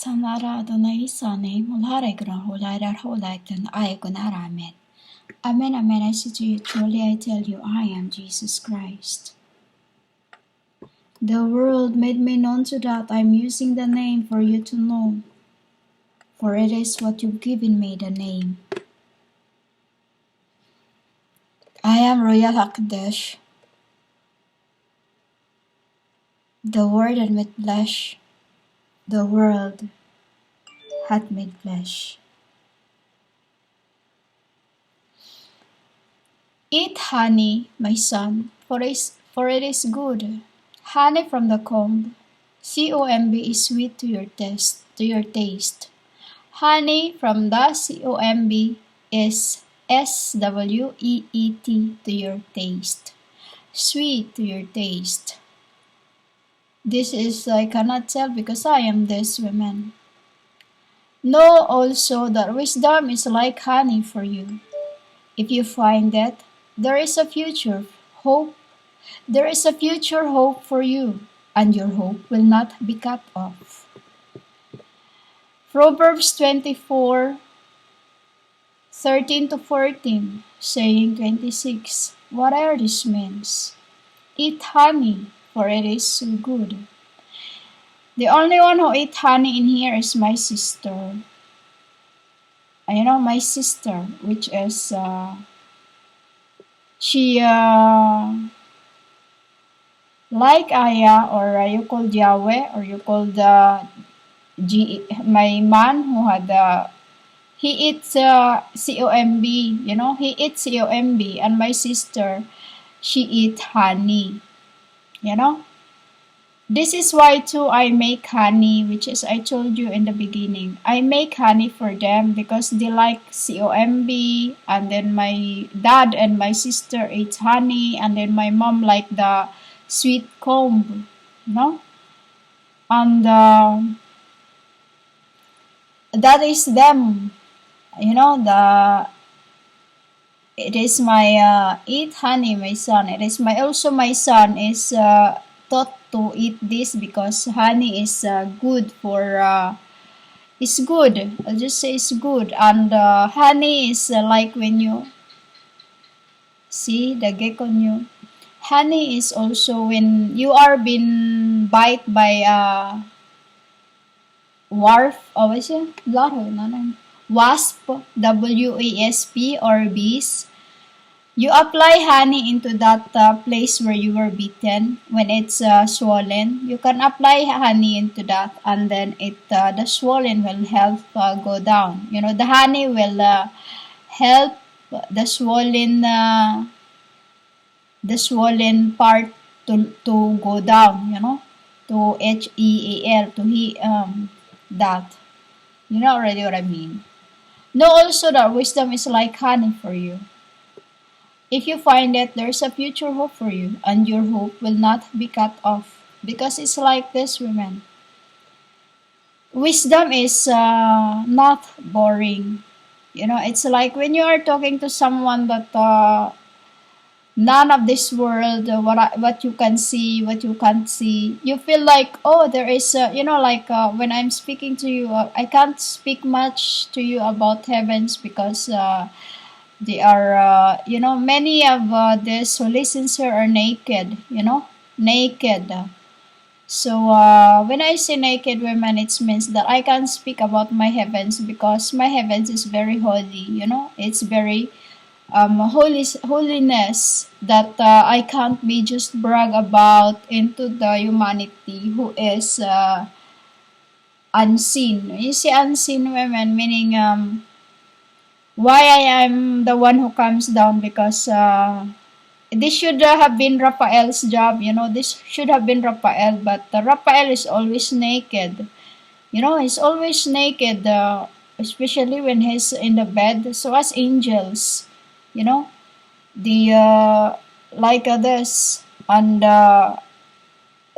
Sanara Adonai Sane, Mulare Graholaira Holaitan, Ayagunaramet. Amen, amen. I say to you, truly I tell you, I am Jesus Christ. The world made me known to that I am using the name for you to know, for it is what you've given me the name. I am Royal Hakadosh, the Word had made flesh, the world hath made flesh. Eat honey, my son, for it is good. Honey from the comb, comb is sweet to your taste. Honey from the comb is sweet to your taste. Sweet to your taste. This is I cannot tell because I am this woman. Know also that wisdom is like honey for you. If you find that, there is a future hope. There is a future hope for you, and your hope will not be cut off. Proverbs 24:13-14, saying 26. What are these means? Eat honey, for it is so good. The only one who eat honey in here is my sister. You know, my sister, which is she like Aya, or you called Yahweh, or you called my man who had he eats comb, you know, he eats comb, and my sister, she eat honey, you know. This is why too I make honey, which is I told you in the beginning. I make honey for them because they like comb, and then my dad and my sister eat honey, and then my mom like the sweet comb, you know. And that is them, you know. It is my eat honey, my son. It is also my son is taught to eat this because honey is good for it's good. I'll just say it's good. And honey is like when you see the gecko new. Honey is also when you are being bite by wasp, WASP, or bees. You apply honey into that place where you were bitten when it's swollen. You can apply honey into that, and then the swollen will help go down. You know, the honey will help the swollen part to go down. You know, to HEAL, to that. You know already what I mean. Know also that wisdom is like honey for you. If you find it, there's a future hope for you, and your hope will not be cut off. Because it's like this, women. Wisdom is not boring. You know, it's like when you are talking to someone that none of this world, what you can see, what you can't see, you feel like, oh, there is, you know, like when I'm speaking to you, I can't speak much to you about heavens because they are, you know, many of these who listens here are naked, you know, naked. So when I say naked women, it means that I can't speak about my heavens because my heavens is very holy, you know, it's very holiness that I can't be just brag about into the humanity who is unseen. You see, unseen women meaning why I am the one who comes down because this should have been Raphael's job, you know. This should have been Raphael, but Raphael is always naked. You know, he's always naked, especially when he's in the bed. So as angels, you know, the like this, and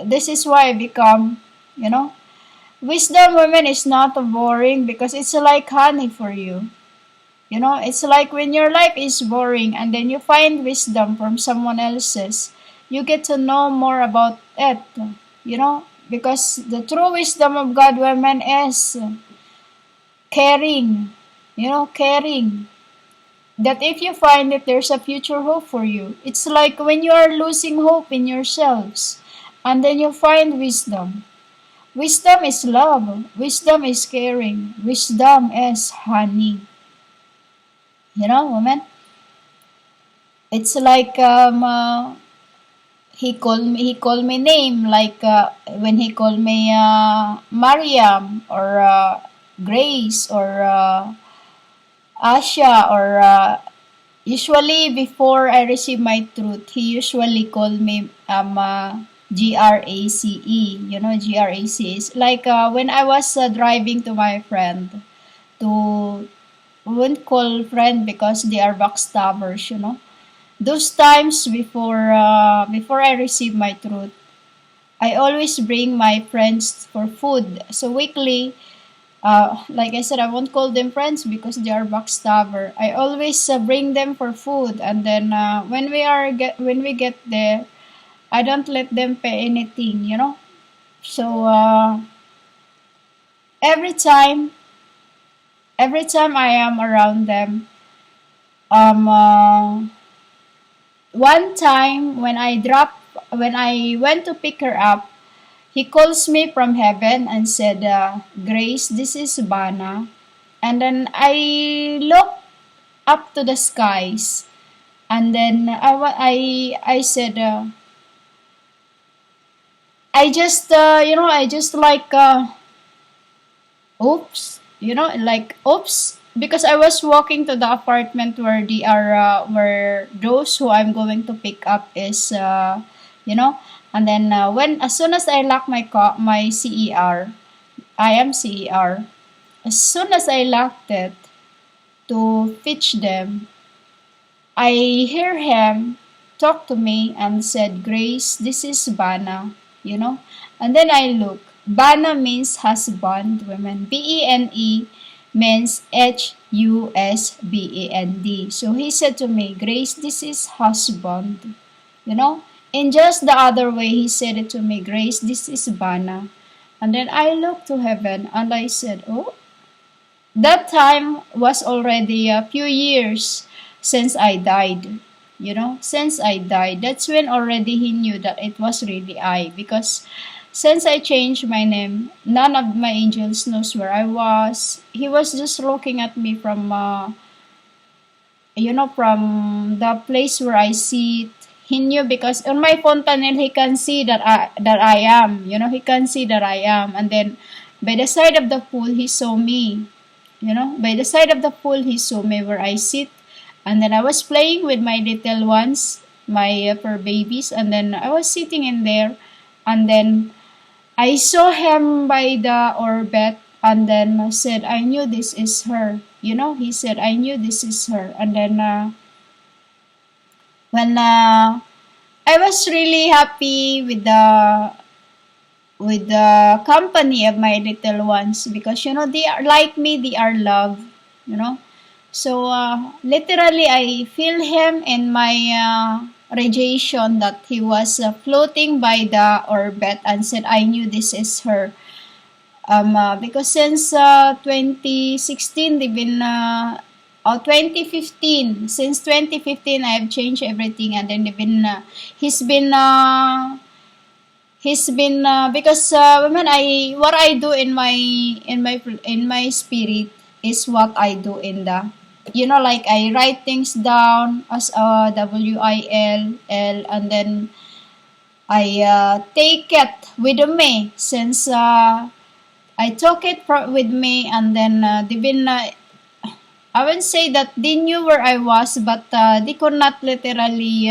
this is why I become, you know, wisdom women is not boring because it's like honey for you. You know, it's like when your life is boring and then you find wisdom from someone else's, you get to know more about it. You know, Because the true wisdom of God, women, is caring. Caring. That if you find that there's a future hope for you, it's like when you are losing hope in yourselves, and then you find wisdom. Wisdom is love. Wisdom is caring. Wisdom is honey. Woman. It's like he called me name, like when he called me Mariam, or Grace, or Asha, or usually before I receive my truth, he usually called me Grace. Grace is like when I was driving to my friend, to won't call friend because they are backstabbers. Those times before I receive my truth, I always bring my friends for food. So weekly, like I said, I won't call them friends because they are backstabber. I always bring them for food, and then when we get there, I don't let them pay anything. So every time, I am around them, um, uh, one time when I went to pick her up, he calls me from heaven and said, Grace, this is Bana. And then I look up to the skies, and then I said, I just like, oops, oops, because I was walking to the apartment where they are, where those who I'm going to pick up is, you know, and then when as soon as I lock my CER, I am CER. As soon as I locked it to fetch them, I hear him talk to me and said, Grace, this is Bana. And then I look. Bana means husband, women. Bene means husband. So he said to me, Grace, this is husband. You know? In just the other way, he said it to me, Grace, this is Bana. And then I looked to heaven and I said, oh, that time was already a few years since I died. Since I died, that's when already he knew that it was really I. Because since I changed my name, none of my angels knows where I was. He was just looking at me from, from the place where I sit. He knew because on my fontanel he can see that I am. He can see that I am. And then by the side of the pool he saw me. By the side of the pool he saw me where I sit. And then I was playing with my little ones, my fur babies, and then I was sitting in there, and then I saw him by the orbit, and then said, I knew this is her. He said, I knew this is her. And then when I was really happy with the company of my little ones, because they are like me, they are love. you know so literally I feel him in my radiation, that he was floating by the orbit, and said, I knew this is her. Because since 2016 they've been 2015, since 2015 I have changed everything, and then they've been he's been because women, I what I do in my spirit is what I do in the, like I write things down as WILL, and then I take it with me, since I took it with me, and then they've been I wouldn't say that they knew where I was, but they could not literally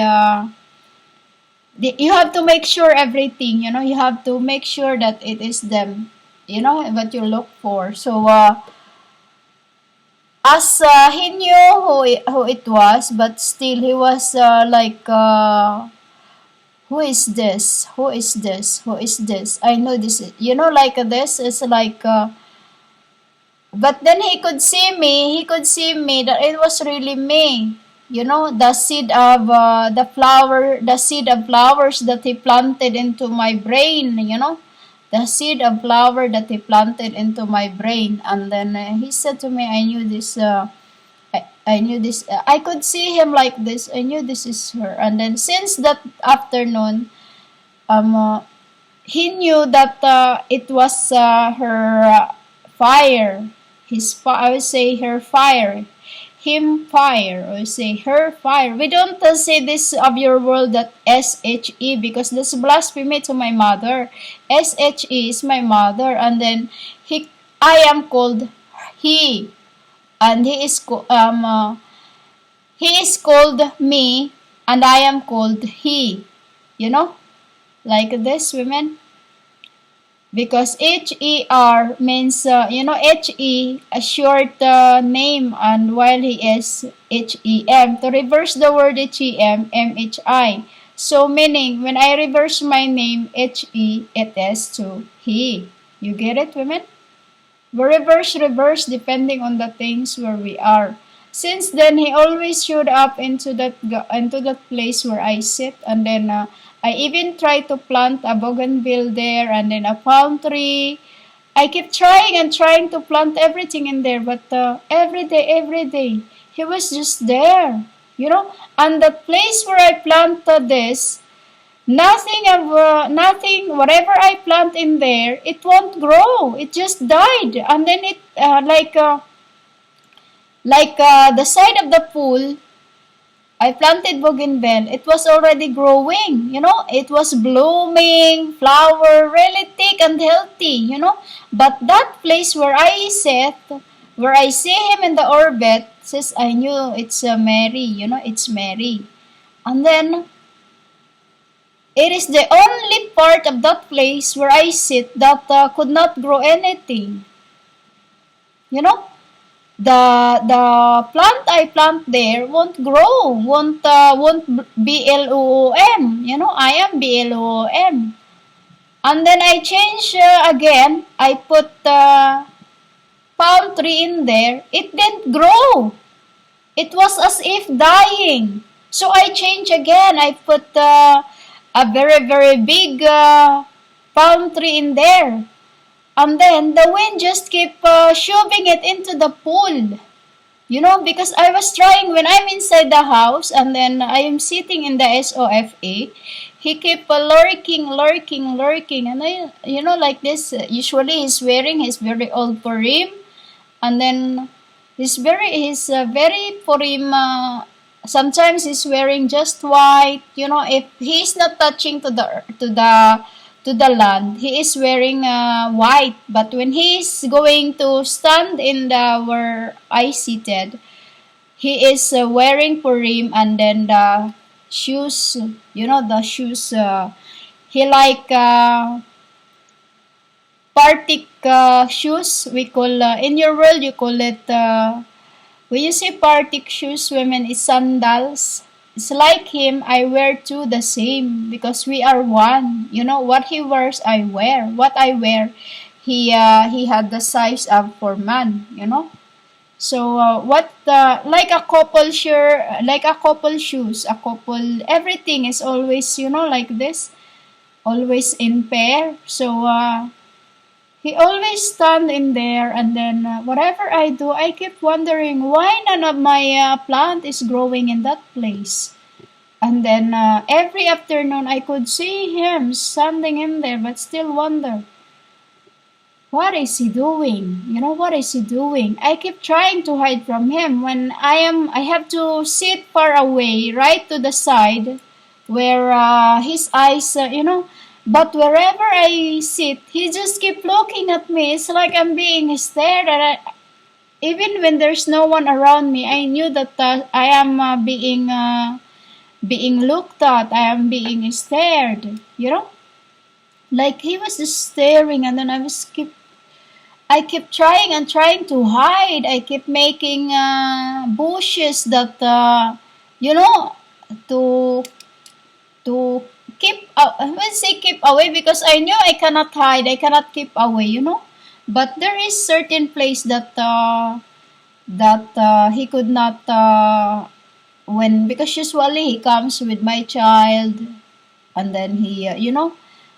you have to make sure everything, you have to make sure that it is them, what you look for. So as he knew who it was, but still he was like, who is this, who is this, who is this, I know this is, like this is like, but then he could see me that it was really me. The seed of the seed of flowers that he planted into my brain, the seed of flower that he planted into my brain. And then he said to me, I knew this. I knew this. I could see him like this. I knew this is her. And then since that afternoon, um, he knew that it was her fire. I would say her fire. Him fire, or say her fire. We don't say this of your world that SHE, because that's blasphemy to my mother. SHE is my mother, and then I am called he, and he is called me, and I am called he. You know, like this, women. Because HER means, HE, a short name, and while he is HEM. To reverse the word HEM, MHI. So meaning, when I reverse my name, HE, it is to he. You get it, women? We reverse, depending on the things where we are. Since then, he always showed up into that place where I sit, and then I even tried to plant a bougainville there, and then a palm tree. I kept trying and trying to plant everything in there, but every day, he was just there, And the place where I planted this, nothing, whatever I plant in there, it won't grow. It just died, and then it the side of the pool. I planted bougainville. It was already growing, It was blooming, flower, really thick and healthy, But that place where I sit, where I see him in the orbit, says I knew it's Mary, it's Mary. And then, it is the only part of that place where I sit that could not grow anything, the plant I plant there won't grow, won't BLOOM. I am BLOOM. And then I change again. I put palm tree in there. It didn't grow. It was as if dying. So I change again. I put a very, very big palm tree in there. And then the wind just kept shoving it into the pool. Because I was trying when I'm inside the house, and then I am sitting in the SOFA. He kept lurking. And like this, usually he's wearing his very old Purim. And then he's very Purim. Sometimes he's wearing just white. If he's not touching to the land, he is wearing white. But when he is going to stand in where I seated, he is wearing Purim, and then the shoes, the shoes, he like Partik shoes. We call, in your world, you call it, when you say Partik shoes, women, is sandals. It's like him, I wear too the same, because we are one. What he wears, I wear. What I wear, he had the size of for man. So like a couple shoes, everything is always like this, always in pair. So he always stand in there, and then whatever I do, I keep wondering why none of my plant is growing in that place. And then every afternoon, I could see him standing in there, but still wonder, what is he doing? What is he doing? I keep trying to hide from him when I have to sit far away, right to the side, where his eyes, But wherever I sit, he just keep looking at me. It's like I'm being stared at. Even when there's no one around me, I knew that I am being looked at. I am being stared. Like he was just staring, and then I kept trying and trying to hide. I kept making bushes that to keep, I will say keep away, because I knew I cannot hide, I cannot keep away, But there is certain place that he could not, because usually he comes with my child, and then he,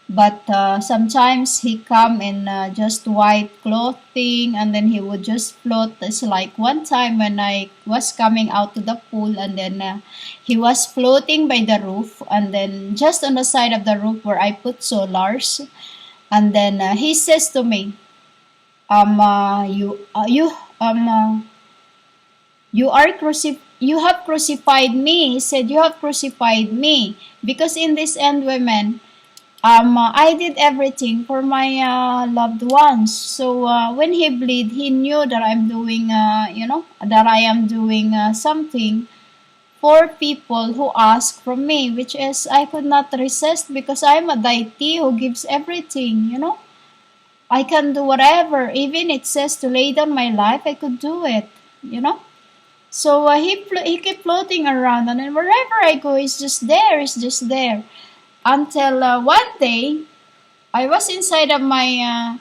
But sometimes he come in just white clothing, and then he would just float. It's like one time when I was coming out to the pool, and then he was floating by the roof, and then just on the side of the roof where I put solars, and then he says to me, you are you have crucified me. He said, you have crucified me, because in this end, women, I did everything for my loved ones. So when he bleed, he knew that I'm doing, that I am doing something for people who ask from me, which is I could not resist, because I'm a deity who gives everything. I can do whatever. Even it says to lay down my life, I could do it. So he kept floating around, and then wherever I go, he's just there. He's just there. Until one day, I was inside of my.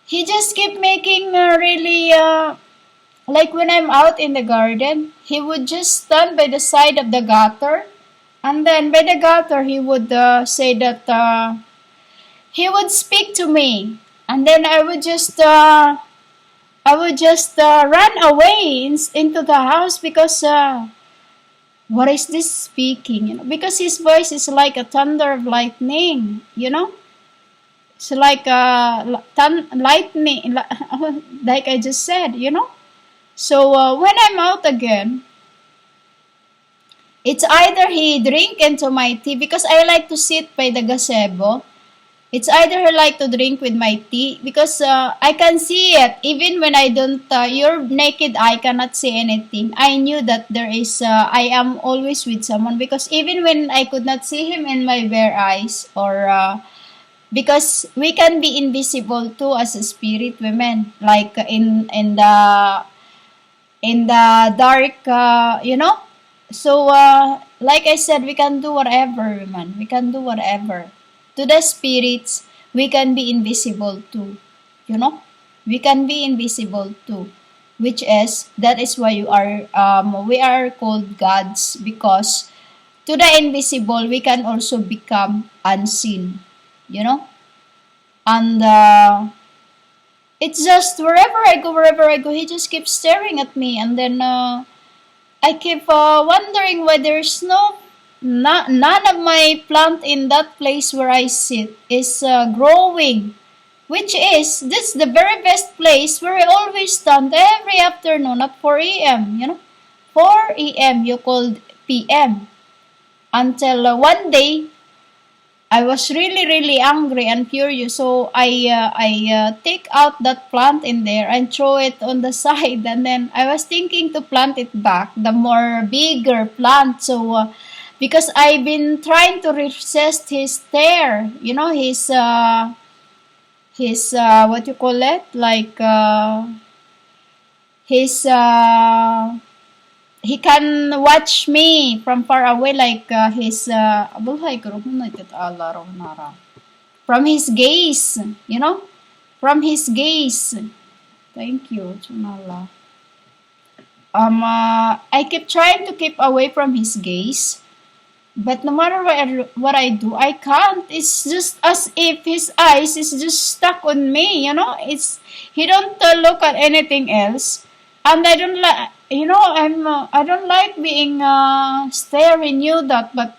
He just kept making really like when I'm out in the garden, he would just stand by the side of the gutter, and then by the gutter he would say that he would speak to me, and then I would just run away into the house, because what is this speaking? Because his voice is like a thunder of lightning. It's like lightning, like I just said. So when I'm out again, it's either he drink into my tea, because I like to sit by the gazebo. It's either I like to drink with my tea, because I can see it even when I don't. Your naked eye cannot see anything. I knew that there is. I am always with someone, because even when I could not see him in my bare eyes, or because we can be invisible too as a spirit, women, like in the dark. So like I said, we can do whatever, women. We can do whatever. To the spirits, we can be invisible too. You know, we can be invisible too, which is that is why we are called gods, because to the invisible we can also become unseen. You know, and it's just wherever I go, he just keeps staring at me, and then I keep wondering why there's none of my plant in that place where I sit is growing, which is this the very best place where I always stand every afternoon at 4 a.m. 4 a.m. you called p.m. until one day I was really really angry and furious, so I take out that plant in there and throw it on the side, and then I was thinking to plant it back, the more bigger plant. So because I've been trying to resist his stare, his what you call it, like his he can watch me from far away, like his from his gaze, from his gaze. Thank you, Chunala. I keep trying to keep away from his gaze, but no matter what I do, I can't. It's just as if his eyes is just stuck on me. It's he don't look at anything else, and I don't like. I don't like being staring. Knew that, but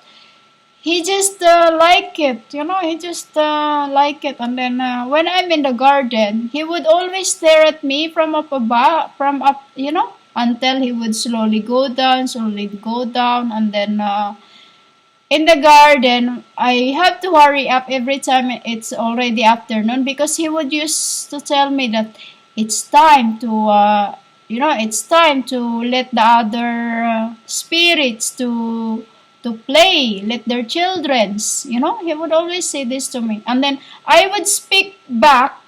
he just like it. He just like it. And then when I'm in the garden, he would always stare at me from up above, from up. Until he would slowly go down, and then. In the garden, I have to hurry up every time it's already afternoon, because he would used to tell me that it's time to, it's time to let the other spirits to play, let their childrens, he would always say this to me. And then I would speak back,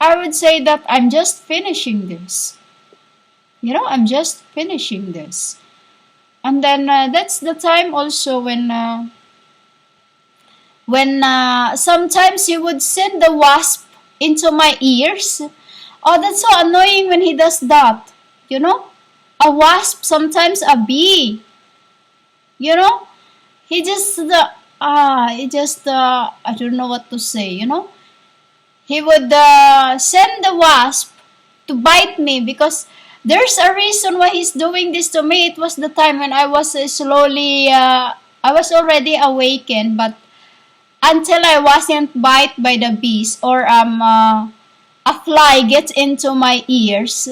I would say that I'm just finishing this. I'm just finishing this. And then that's the time also when sometimes he would send the wasp into my ears. Oh, that's so annoying when he does that. A wasp, sometimes a bee. He just it just, I don't know what to say, He would send the wasp to bite me because there's a reason why he's doing this to me. It was the time when I was I was already awakened, but until I wasn't bite by the bees or a fly gets into my ears.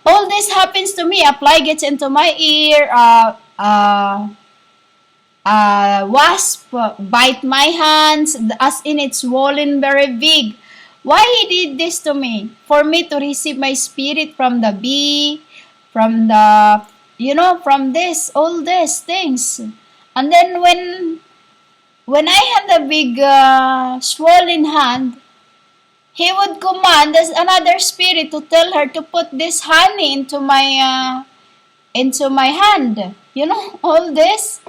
All this happens to me. A fly gets into my ear, wasp bite my hands, as in it's swollen very big. Why he did this to me? For me to receive my spirit from the bee, from the, from this, all these things. And then when I had a big swollen hand, he would command as another spirit to tell her to put this honey into my hand. All this.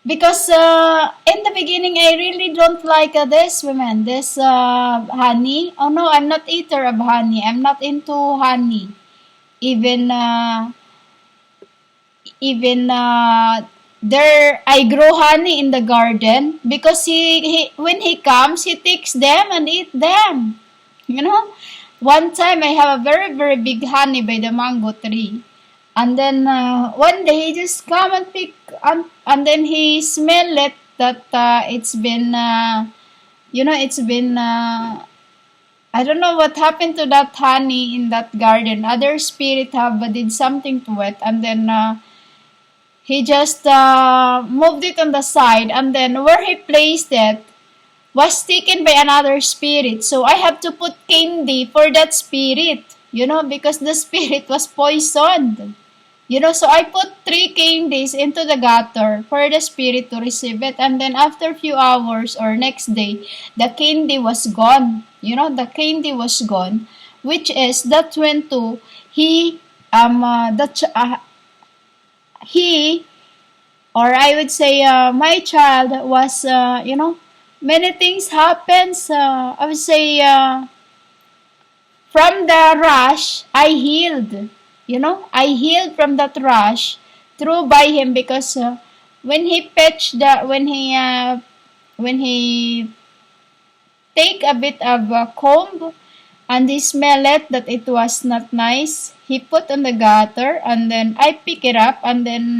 Because in the beginning, I really don't like this women, this honey. Oh no, I'm not eater of honey. I'm not into honey. Even there, I grow honey in the garden because he when he comes, he takes them and eat them. One time I have a very very big honey by the mango tree. And then one day he just come and pick and then he smell it that it's been it's been I don't know what happened to that honey in that garden. Other spirit have did something to it, and then he just moved it on the side, and then where he placed it was taken by another spirit. So I have to put candy for that spirit, because the spirit was poisoned. So I put 3 candies into the gutter for the spirit to receive it. And then after a few hours or next day, the candy was gone. The candy was gone, which is that when to he, or I would say my child was, many things happens. I would say from the rash, I healed. I healed from that rash through by him because when he when he take a bit of comb and he smell it that it was not nice, he put on the gutter and then I pick it up and then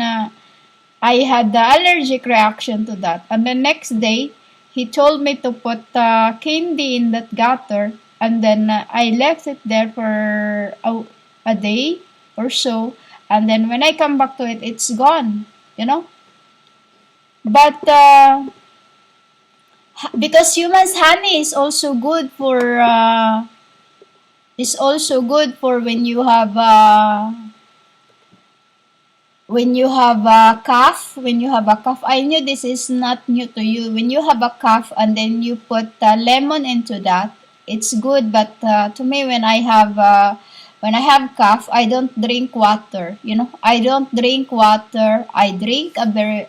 I had the allergic reaction to that. And the next day, he told me to put candy in that gutter and then I left it there for a day or so, and then when I come back to it, it's gone, But because humans honey is also good for when you have a cough. When you have a cough, I knew this is not new to you. When you have a cough and then you put lemon into that, it's good. But to me, when I have cough, I don't drink water. I don't drink water. I drink a very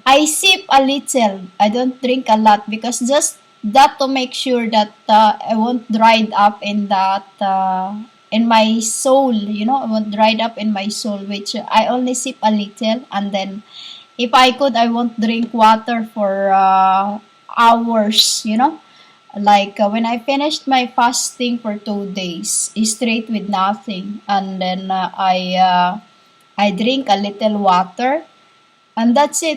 I sip a little. I don't drink a lot because just that to make sure that I won't dried up in that in my soul. I won't dried up in my soul, which I only sip a little, and then if I could, I won't drink water for hours. Like when I finished my fasting for 2 days, straight with nothing, and then I drink a little water, and that's it.